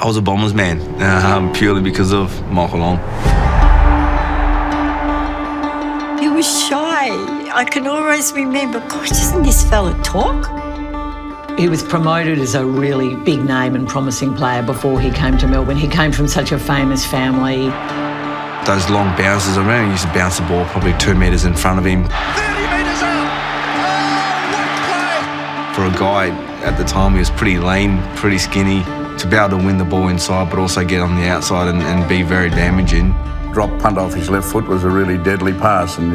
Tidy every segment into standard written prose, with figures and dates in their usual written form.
I was a Bombers man, purely because of Michael Long. He was shy. I can always remember, gosh, doesn't this fella talk? He was promoted as a really big name and promising player before he came to Melbourne. He came from such a famous family. Those long bounces, I remember he used to bounce the ball probably 2 metres in front of him. 30 metres out! Oh, what play! For a guy at the time, he was pretty lean, pretty skinny. To be able to win the ball inside but also get on the outside and be very damaging. Drop punt off his left foot was a really deadly pass and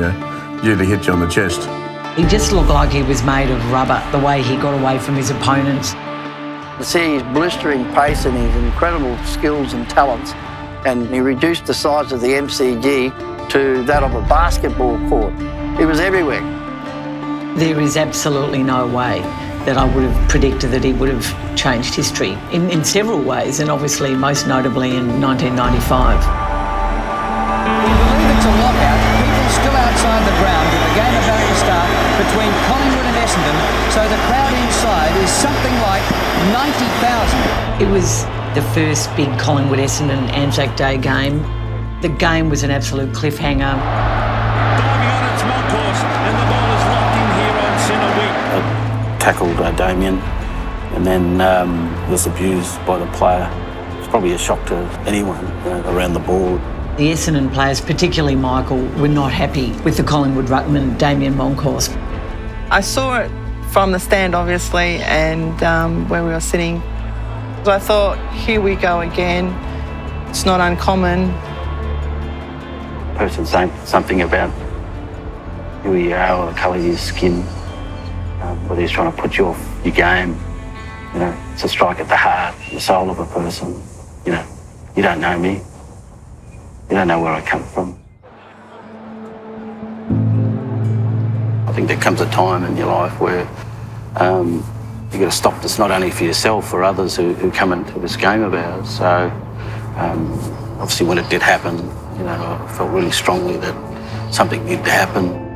usually hit you on the chest. He just looked like he was made of rubber, the way he got away from his opponents. To see his blistering pace and his incredible skills and talents, and he reduced the size of the MCG to that of a basketball court. He was everywhere. There is absolutely no way that I would have predicted that he would have changed history in several ways, and obviously most notably in 1995. We believe it's a lockout. People still outside the ground with the game about to start between Collingwood and Essendon, so the crowd inside is something like 90,000. It was the first big Collingwood-Essendon Anzac Day game. The game was an absolute cliffhanger. Diving on its Moncourse, and the ball is locked in here on centre wing. Tackled Damien and then was abused by the player. It's probably a shock to anyone around the ball. The Essendon players, particularly Michael, were not happy with the Collingwood ruckman, Damien Moncourse. I saw it from the stand, obviously, and where we were sitting. I thought, here we go again. It's not uncommon. Person saying something about who you are or the colour of your skin. Whether he's trying to put you off your game, it's a strike at the heart, the soul of a person. You don't know me. You don't know where I come from. I think there comes a time in your life where you've got to stop this, not only for yourself, for others who come into this game of ours. So obviously when it did happen, I felt really strongly that something needed to happen.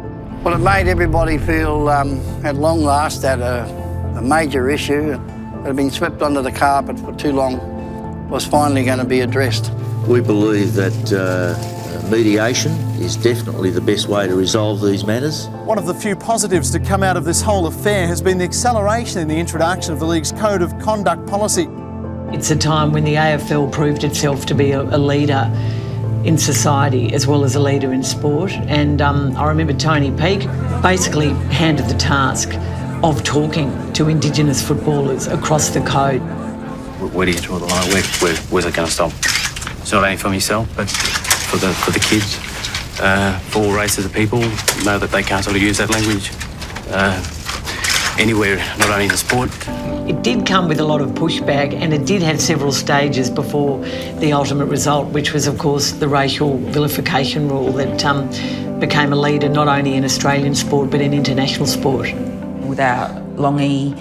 Well, it made everybody feel, at long last, that a major issue that had been swept under the carpet for too long was finally going to be addressed. We believe that mediation is definitely the best way to resolve these matters. One of the few positives to come out of this whole affair has been the acceleration in the introduction of the league's Code of Conduct policy. It's a time when the AFL proved itself to be a leader in society as well as a leader in sport, and I remember Tony Peake basically handed the task of talking to Indigenous footballers across the code. Where do you draw the line? Where's it going to stop? It's not only for myself, but for the kids, for all races of people, know that they can't sort of use that language anywhere, not only in the sport. It did come with a lot of pushback, and it did have several stages before the ultimate result, which was, of course, the racial vilification rule that became a leader not only in Australian sport but in international sport. Without Longy,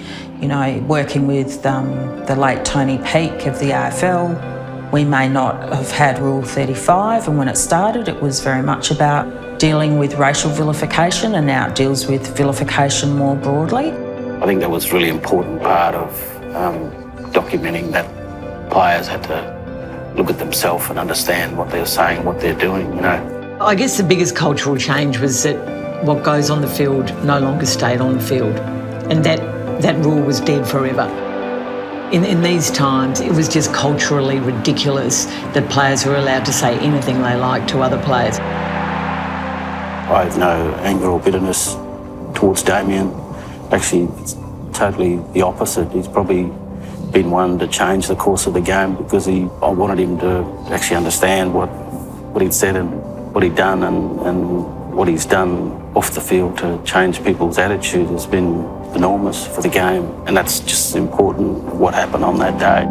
working with the late Tony Peake of the AFL, we may not have had Rule 35, and when it started it was very much about dealing with racial vilification, and now it deals with vilification more broadly. I think that was a really important part of documenting that players had to look at themselves and understand what they're saying, what they're doing, I guess the biggest cultural change was that what goes on the field no longer stayed on the field, and that rule was dead forever. In these times, it was just culturally ridiculous that players were allowed to say anything they liked to other players. I have no anger or bitterness towards Damien. Actually, it's totally the opposite. He's probably been one to change the course of the game because I wanted him to actually understand what he'd said and what he'd done, and what he's done off the field to change people's attitude has been enormous for the game, and that's just important, what happened on that day.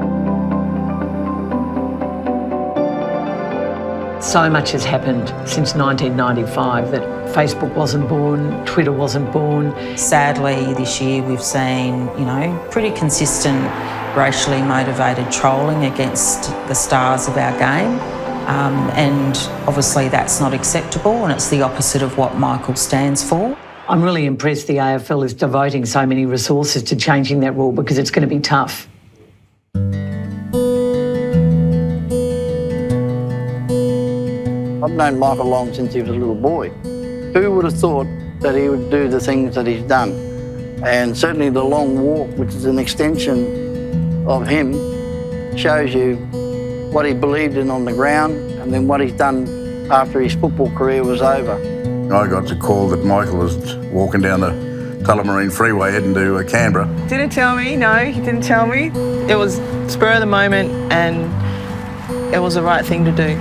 So much has happened since 1995 that Facebook wasn't born, Twitter wasn't born. Sadly, this year we've seen, pretty consistent racially motivated trolling against the stars of our game. And obviously that's not acceptable, and it's the opposite of what Michael stands for. I'm really impressed the AFL is devoting so many resources to changing that rule, because it's going to be tough. I've known Michael Long since he was a little boy. Who would have thought that he would do the things that he's done? And certainly the long walk, which is an extension of him, shows you what he believed in on the ground and then what he's done after his football career was over. I got the call that Michael was walking down the Tullamarine Freeway heading to Canberra. Didn't tell me, no, he didn't tell me. It was spur of the moment and it was the right thing to do.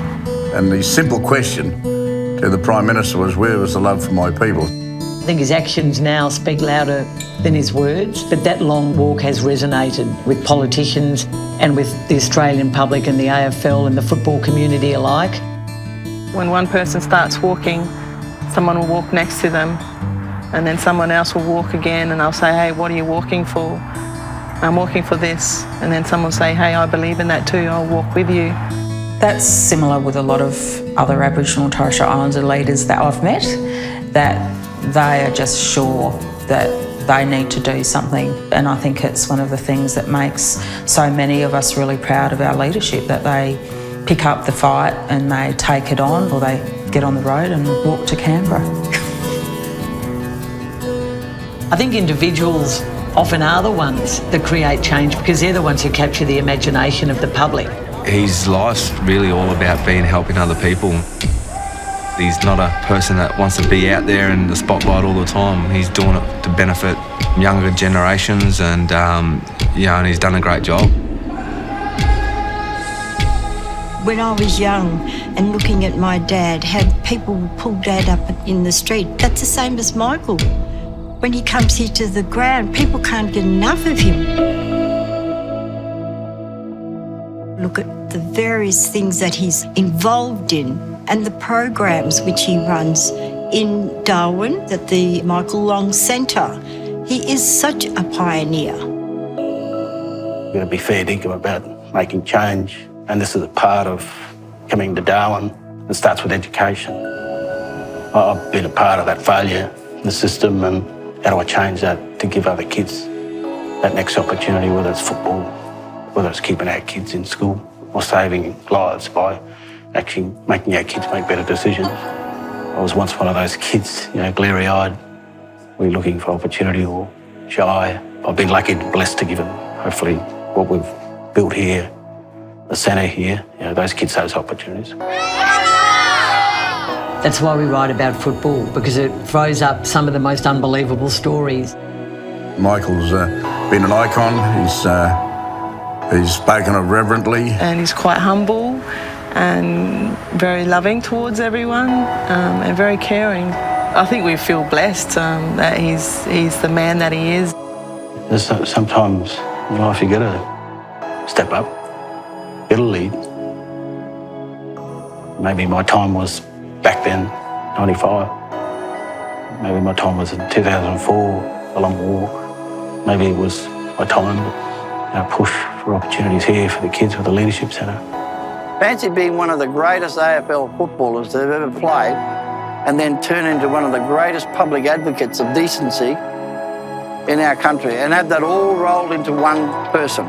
And the simple question to the Prime Minister was, where was the love for my people? I think his actions now speak louder than his words, but that long walk has resonated with politicians and with the Australian public and the AFL and the football community alike. When one person starts walking, someone will walk next to them and then someone else will walk again and I'll say, hey, what are you walking for? I'm walking for this. And then someone will say, hey, I believe in that too, I'll walk with you. That's similar with a lot of other Aboriginal and Torres Strait Islander leaders that I've met, that they are just sure that they need to do something. And I think it's one of the things that makes so many of us really proud of our leadership, that they pick up the fight and they take it on, or they get on the road and walk to Canberra. I think individuals often are the ones that create change because they're the ones who capture the imagination of the public. His life's really all about helping other people. He's not a person that wants to be out there in the spotlight all the time. He's doing it to benefit younger generations and, and he's done a great job. When I was young and looking at my dad, how people pull Dad up in the street, that's the same as Michael. When he comes here to the ground, people can't get enough of him. Look at the various things that he's involved in and the programs which he runs in Darwin at the Michael Long Centre. He is such a pioneer. We've got to be fair dinkum about making change, and this is a part of coming to Darwin. It starts with education. I've been a part of that failure in the system, and how do I change that to give other kids that next opportunity, whether it's football, whether it's keeping our kids in school or saving lives by actually making our kids make better decisions. I was once one of those kids, glary-eyed, we're looking for opportunity or shy. I've been lucky and blessed to give them, hopefully, what we've built here, the centre here, those kids those opportunities. That's why we write about football, because it throws up some of the most unbelievable stories. Michael's been an icon. He's spoken of reverently. And he's quite humble and very loving towards everyone and very caring. I think we feel blessed that he's the man that he is. There's sometimes in life you got to step up, get a lead. Maybe my time was back then, 95. Maybe my time was in 2004, a long walk. Maybe it was my time to push for opportunities here for the kids with the Leadership Centre. Fancy being one of the greatest AFL footballers they've ever played and then turn into one of the greatest public advocates of decency in our country and have that all rolled into one person.